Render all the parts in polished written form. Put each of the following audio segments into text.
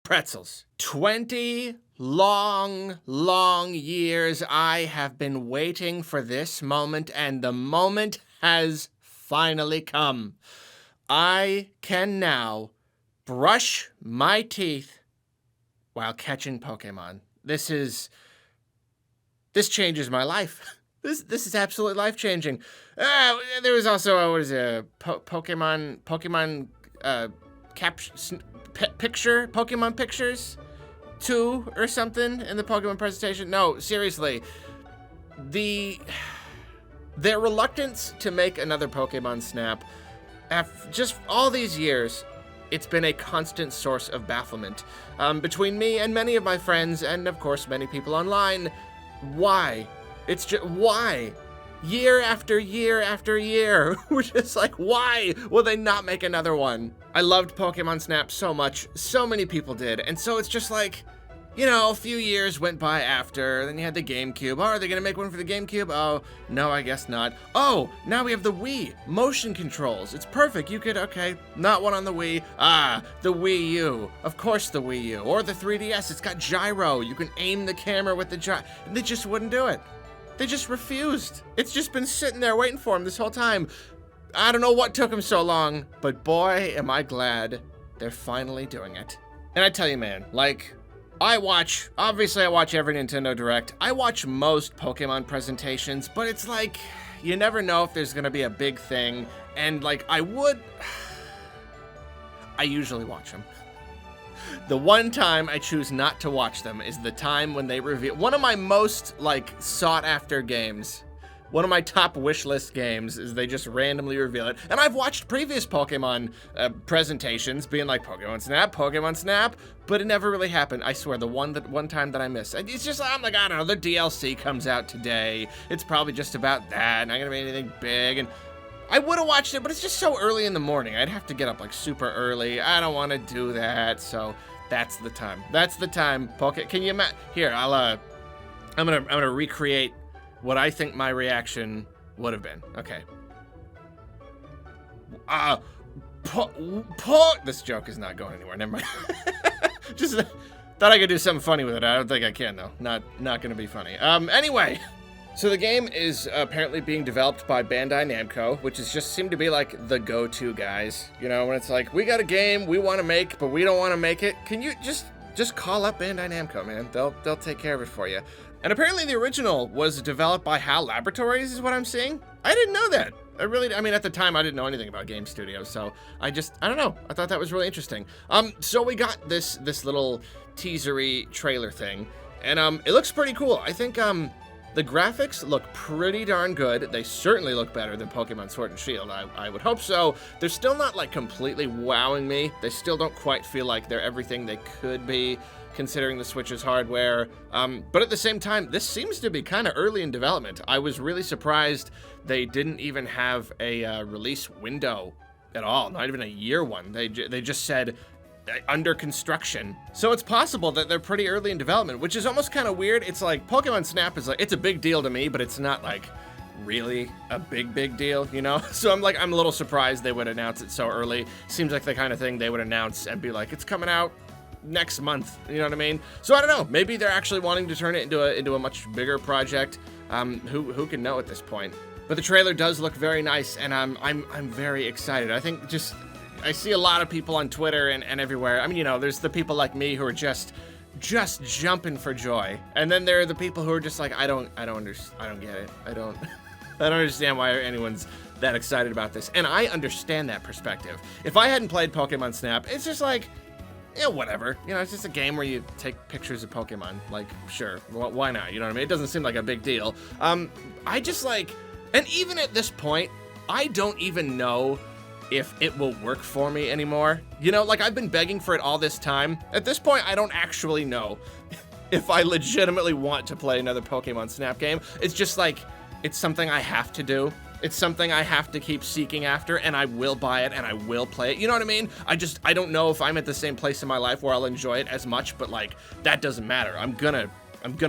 Pretzels. 20 long years I have been waiting for this moment, and the moment has finally come. I can now brush my teeth while catching Pokemon. This changes my life. This is absolutely life-changing. There was also, what is it, Pokemon Pokemon Pictures 2 or something in the Pokemon presentation. No, seriously. Their reluctance to make another Pokemon Snap, after just all these years, it's been a constant source of bafflement between me and many of my friends, and of course many people online. Why? It's just, why? Year after year after year, we're just like, why will they not make another one? I loved Pokemon Snap so much, so many people did, and so it's just like, you know, a few years went by after, then you had the GameCube. Oh, are they gonna make one for the GameCube? Oh, no, I guess not. Oh, now we have the Wii, motion controls. It's perfect, you could, okay, not one on the Wii. Ah, the Wii U, of course the Wii U. Or the 3DS, it's got gyro. You can aim the camera with the gyro. They just wouldn't do it. They just refused. It's just been sitting there waiting for them this whole time. I don't know what took them so long, but boy, am I glad they're finally doing it. And I tell you, man, like, obviously I watch every Nintendo Direct. I watch most Pokemon presentations, but it's like, you never know if there's gonna be a big thing. And like, I usually watch them. The one time I choose not to watch them is the time when they reveal one of my most like sought after games. One of my top wish list games is they just randomly reveal it. And I've watched previous Pokemon presentations being like Pokemon Snap, but it never really happened. I swear, the one time that I missed. It's just, I'm like, I don't know, the DLC comes out today. It's probably just about that, not gonna be anything big. And I would have watched it, but it's just so early in the morning. I'd have to get up like super early. I don't want to do that, so that's the time. That's the time. Can you imagine? Here, I'm gonna recreate what I think my reaction would have been. Okay. This joke is not going anywhere. Never mind. Just thought I could do something funny with it. I don't think I can though. Not gonna be funny. Anyway. So the game is apparently being developed by Bandai Namco, which is just seemed to be like the go-to guys. You know, when it's like, we got a game we want to make, but we don't want to make it. Can you just call up Bandai Namco, man? They'll take care of it for you. And apparently the original was developed by HAL Laboratories, is what I'm seeing. I didn't know that. I mean, at the time I didn't know anything about game studios, so I don't know. I thought that was really interesting. So we got this little teasery trailer thing, and it looks pretty cool. I think the graphics look pretty darn good. They certainly look better than Pokemon Sword and Shield. I would hope so. They're still not like completely wowing me. They still don't quite feel like they're everything they could be, considering the Switch's hardware. But at the same time, this seems to be kind of early in development. I was really surprised they didn't even have a release window at all, not even a year one. They just said under construction. So it's possible that they're pretty early in development, which is almost kind of weird. It's like Pokemon Snap is like, it's a big deal to me, but it's not like really a big deal, you know? So I'm a little surprised they would announce it so early. Seems like the kind of thing they would announce and be like, it's coming out next month, you know what I mean? So I don't know, maybe they're actually wanting to turn it into a much bigger project. Who can know at this point? But the trailer does look very nice, and I'm very excited. I think I see a lot of people on Twitter and everywhere. I mean, you know, there's the people like me who are just jumping for joy, and then there are the people who are just like, I don't get it. I don't understand why anyone's that excited about this. And I understand that perspective. If I hadn't played Pokemon Snap, it's just like, yeah, whatever. You know, it's just a game where you take pictures of Pokemon. Like, sure, why not? You know what I mean? It doesn't seem like a big deal. I just like, and even at this point, I don't even know if it will work for me anymore. You know, like, I've been begging for it all this time. At this point, I don't actually know if I legitimately want to play another Pokemon Snap game. It's just like, it's something I have to do. It's something I have to keep seeking after, and I will buy it and I will play it. You know what I mean? I don't know if I'm at the same place in my life where I'll enjoy it as much, but like, that doesn't matter. I'm gonna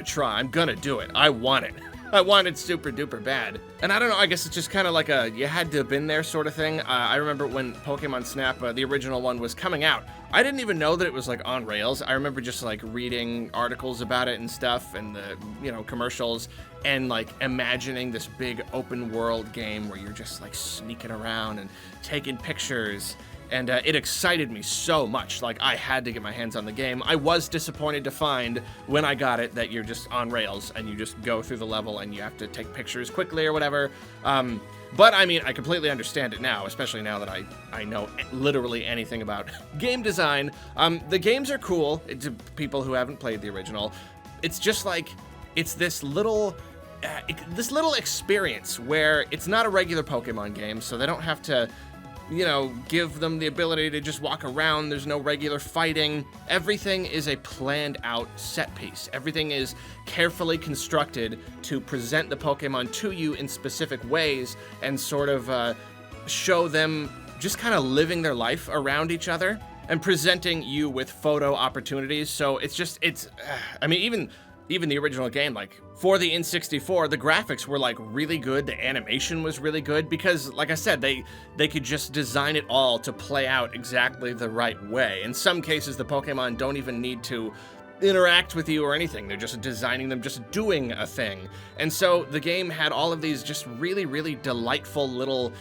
try. I'm gonna do it. I want it. I wanted super duper bad. And I don't know, I guess it's just kind of like a you had to have been there sort of thing. I remember when Pokemon Snap, the original one, was coming out, I didn't even know that it was like on rails. I remember just like reading articles about it and stuff, and the, you know, commercials, and like imagining this big open world game where you're just like sneaking around and taking pictures. And it excited me so much. Like, I had to get my hands on the game. I was disappointed to find, when I got it, that you're just on rails and you just go through the level and you have to take pictures quickly or whatever. But, I mean, I completely understand it now, especially now that I know literally anything about game design. The games are cool to people who haven't played the original. It's just like, it's this little experience where it's not a regular Pokemon game, so they don't have to, you know, give them the ability to just walk around. There's no regular fighting. Everything is a planned out set piece. Everything is carefully constructed to present the Pokemon to you in specific ways and sort of show them just kind of living their life around each other and presenting you with photo opportunities. So I mean, even the original game, like, for the N64, the graphics were, like, really good. The animation was really good because, like I said, they could just design it all to play out exactly the right way. In some cases, the Pokemon don't even need to interact with you or anything. They're just designing them, just doing a thing. And so the game had all of these just really, really delightful little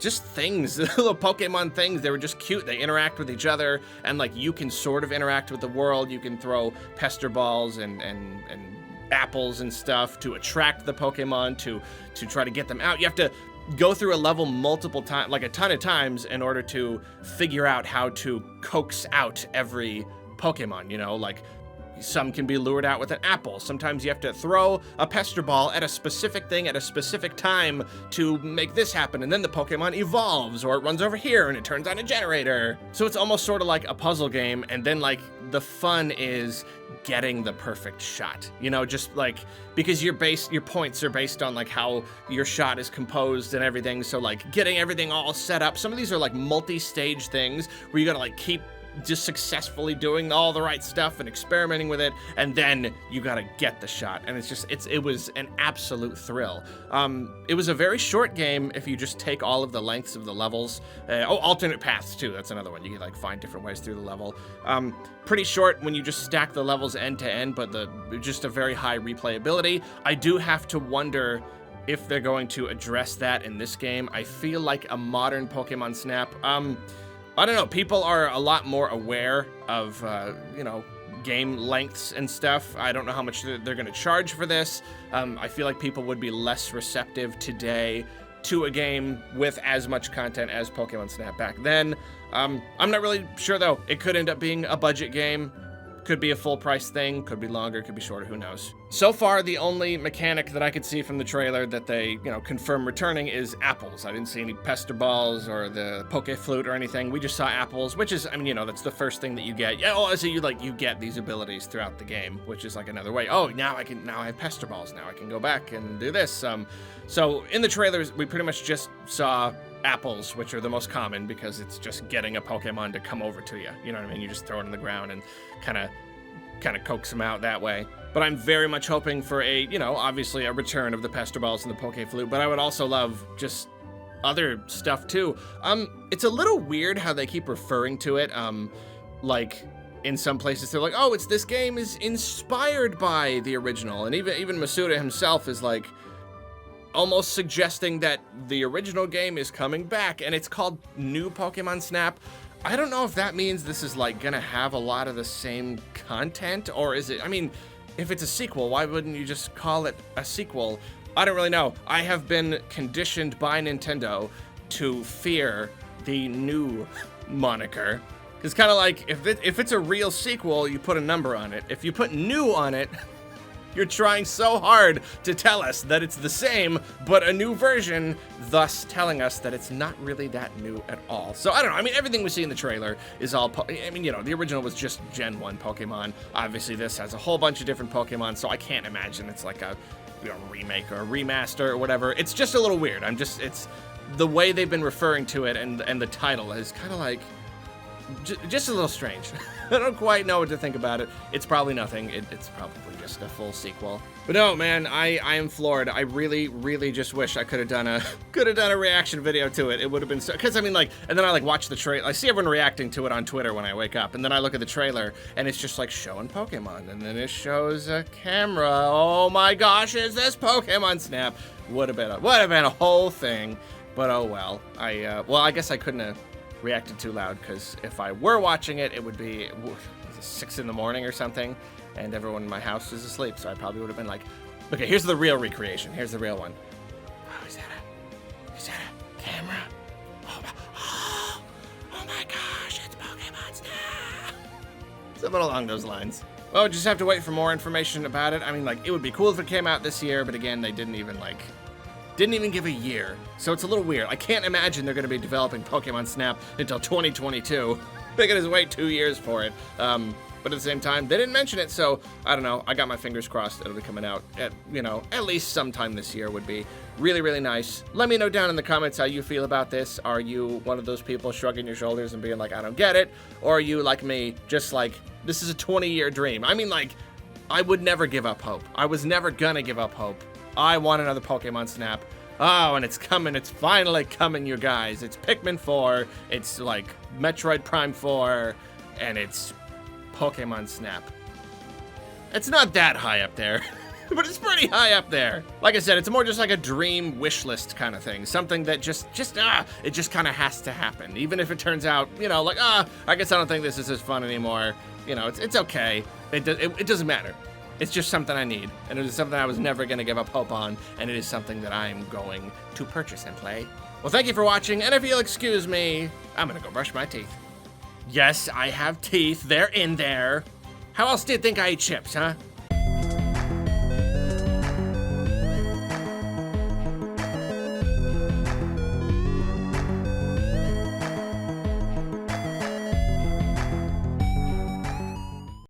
just things, little Pokemon things. They were just cute. They interact with each other, and like you can sort of interact with the world. You can throw pester balls and apples and stuff to attract the Pokemon to try to get them out. You have to go through a level multiple times, like a ton of times, in order to figure out how to coax out every Pokemon, you know, like some can be lured out with an apple. Sometimes you have to throw a pester ball at a specific thing at a specific time to make this happen, and then the Pokemon evolves, or it runs over here and it turns on a generator. So it's almost sort of like a puzzle game, and then like the fun is getting the perfect shot, you know, just like, because your points are based on like how your shot is composed and everything. So like getting everything all set up. Some of these are like multi-stage things where you gotta like keep just successfully doing all the right stuff and experimenting with it, and then you gotta get the shot. And it was an absolute thrill. It was a very short game if you just take all of the lengths of the levels. Alternate paths too, that's another one. You can like find different ways through the level. Pretty short when you just stack the levels end to end, but just a very high replayability. I do have to wonder if they're going to address that in this game. I feel like a modern Pokemon Snap, I don't know, people are a lot more aware of, you know, game lengths and stuff. I don't know how much they're going to charge for this. I feel like people would be less receptive today to a game with as much content as Pokemon Snap back then. I'm not really sure, though. It could end up being a budget game. Could be a full price thing, could be longer, could be shorter, who knows. So far, the only mechanic that I could see from the trailer that they, you know, confirm returning is apples. I didn't see any pester balls or the Poke Flute or anything. We just saw apples, which is, I mean, you know, that's the first thing that you get. Yeah, well, so you get these abilities throughout the game, which is like another way. Oh, now I have pester balls. Now I can go back and do this. So in the trailers, we pretty much just saw apples, which are the most common because it's just getting a Pokemon to come over to you. You know what I mean? You just throw it on the ground and kind of coax them out that way. But I'm very much hoping for a, you know, obviously a return of the pester balls and the Poke Flute, but I would also love just other stuff too. It's a little weird how they keep referring to it. Like in some places they're like, oh, this game is inspired by the original. And even Masuda himself is like, almost suggesting that the original game is coming back, and it's called New Pokemon Snap. I don't know if that means this is like gonna have a lot of the same content, or is it, I mean, if it's a sequel, why wouldn't you just call it a sequel? I don't really know. I have been conditioned by Nintendo to fear the new moniker. It's kind of like, if it's a real sequel, you put a number on it. If you put new on it, you're trying so hard to tell us that it's the same, but a new version, thus telling us that it's not really that new at all. So I don't know. I mean, everything we see in the trailer is all, I mean, you know, the original was just Gen 1 Pokemon. Obviously, this has a whole bunch of different Pokemon, so I can't imagine it's like a, you know, remake or a remaster or whatever. It's just a little weird. It's the way they've been referring to it, and the title is kind of like, just a little strange. I don't quite know what to think about it. It's probably nothing. It's probably just a full sequel. But no, man, I am floored. I really, really just wish I could have done a reaction video to it. It would have been so, because I mean, like, and then I like watch the trailer. I see everyone reacting to it on Twitter when I wake up, and then I look at the trailer, and it's just like showing Pokemon, and then it shows a camera. Oh my gosh, is this Pokemon Snap? Would have been a whole thing. But oh well. Well, I guess I couldn't have reacted too loud, because if I were watching it, it would be 6 in the morning or something, and everyone in my house is asleep, so I probably would have been like, okay, here's the real recreation. Here's the real one. Oh, is that a camera? Oh my gosh, it's Pokemon Snap. Something along those lines. Well, just have to wait for more information about it. I mean, like, it would be cool if it came out this year, but again, they didn't even give a year. So it's a little weird. I can't imagine they're going to be developing Pokemon Snap until 2022. They're going to wait 2 years for it. But at the same time, they didn't mention it, so I don't know. I got my fingers crossed it'll be coming out at, at least sometime this year would be really, really nice. Let me know down in the comments how you feel about this. Are you one of those people shrugging your shoulders and being like, I don't get it? Or are you like me, just like, this is a 20-year dream? I mean, like, I would never give up hope. I was never gonna give up hope. I want another Pokemon Snap. Oh, and it's coming. It's finally coming, you guys. It's Pikmin 4. It's like Metroid Prime 4. And it's Pokemon Snap. It's not that high up there, but it's pretty high up there. Like I said, it's more just like a dream wish list kind of thing. Something that it just kind of has to happen. Even if it turns out, like, I guess I don't think this is as fun anymore. It's okay. It doesn't matter. It's just something I need, and it is something I was never going to give up hope on, and it is something that I'm going to purchase and play. Well, thank you for watching, and if you'll excuse me, I'm going to go brush my teeth. Yes, I have teeth. They're in there. How else do you think I eat chips, huh?